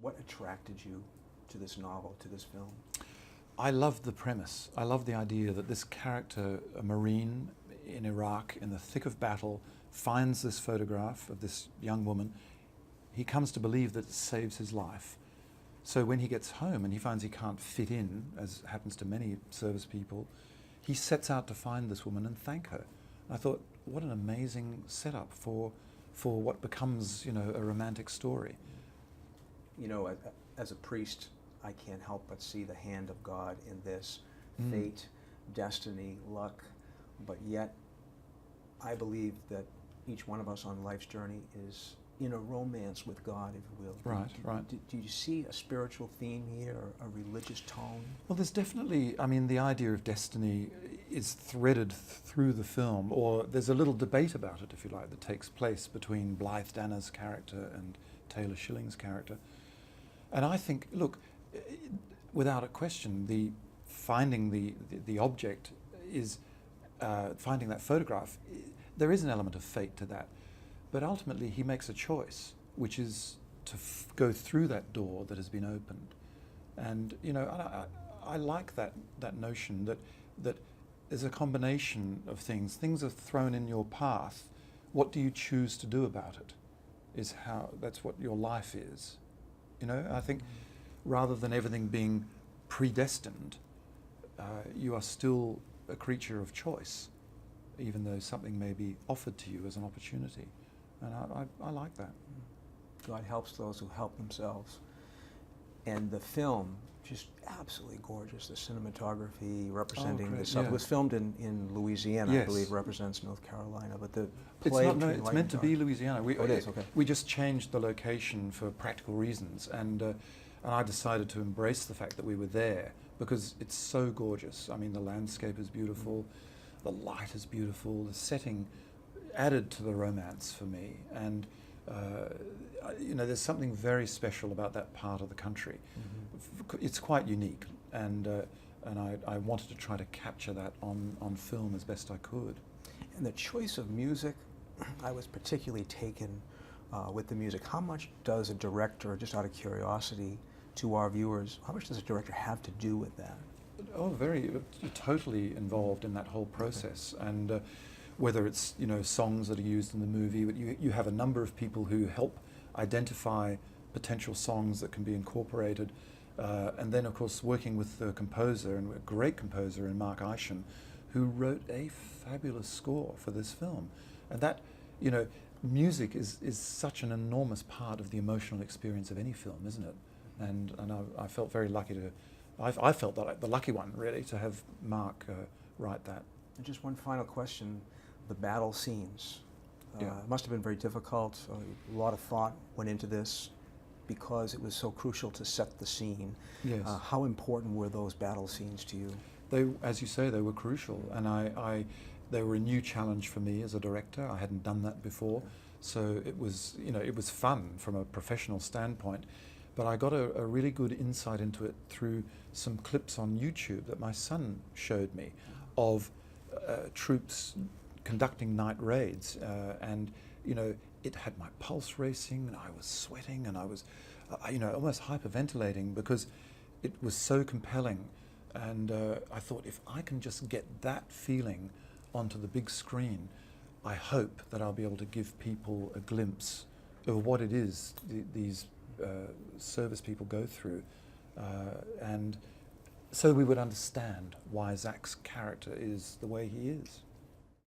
What attracted you to this novel, to this film? I love the premise. I love the idea that this character, a Marine in Iraq, in the thick of battle, finds this photograph of this young woman. He comes to believe that it saves his life. So when he gets home and he finds he can't fit in, as happens to many service people, he sets out to find this woman and thank her. I thought, what an amazing setup for what becomes, you know, a romantic story. You know, as a priest, I can't help but see the hand of God in this. Fate, destiny, luck, but yet I believe that each one of us on life's journey is in a romance with God, if you will. Right. Do you see a spiritual theme here, or a religious tone? Well, there's definitely, I mean, the idea of destiny is threaded through the film, or there's a little debate about it, if you like, that takes place between Blythe Danner's character and Taylor Schilling's character. And I think, look, without a question, finding the object is, finding that photograph, there is an element of fate to that. But ultimately he makes a choice, which is to go through that door that has been opened. And, you know, I like that notion that there's a combination of things. Things are thrown in your path. What do you choose to do about it? That's what your life is. You know, I think rather than everything being predestined, you are still a creature of choice, even though something may be offered to you as an opportunity. And I like that. God helps those who help themselves. And the film, just absolutely gorgeous. The cinematography representing the stuff. Yeah. It was filmed in Louisiana, Yes. I believe, represents North Carolina. But the play it's meant to be Louisiana. It is, okay. We just changed the location for practical reasons, and I decided to embrace the fact that we were there because it's so gorgeous. I mean, the landscape is beautiful, the light is beautiful, the setting added to the romance for me, and you know, there's something very special about that part of the country. It's quite unique, and I wanted to try to capture that on film as best I could. And the choice of music, I was particularly taken with the music. How much does a director, just out of curiosity to our viewers, how much does a director have to do with that? Oh, you're totally involved in that whole process. Okay. And whether it's, you know, songs that are used in the movie, but you have a number of people who help identify potential songs that can be incorporated. And then, of course, working with the composer, and a great composer in Mark Isham, who wrote a fabulous score for this film. And that, you know, music is such an enormous part of the emotional experience of any film, isn't it? And I felt very lucky I felt the lucky one, really, to have Mark write that. And just one final question. The battle scenes. Yeah. It must have been very difficult. A lot of thought went into this because it was so crucial to set the scene. Yes. How important were those battle scenes to you? They, as you say, they were crucial, and they were a new challenge for me as a director. I hadn't done that before, so it was, you know, it was fun from a professional standpoint. But I got a really good insight into it through some clips on YouTube that my son showed me of troops conducting night raids, and, you know, it had my pulse racing, and I was sweating, and I was, you know, almost hyperventilating because it was so compelling. And I thought, if I can just get that feeling onto the big screen, I hope that I'll be able to give people a glimpse of what it is these service people go through, and so we would understand why Zach's character is the way he is.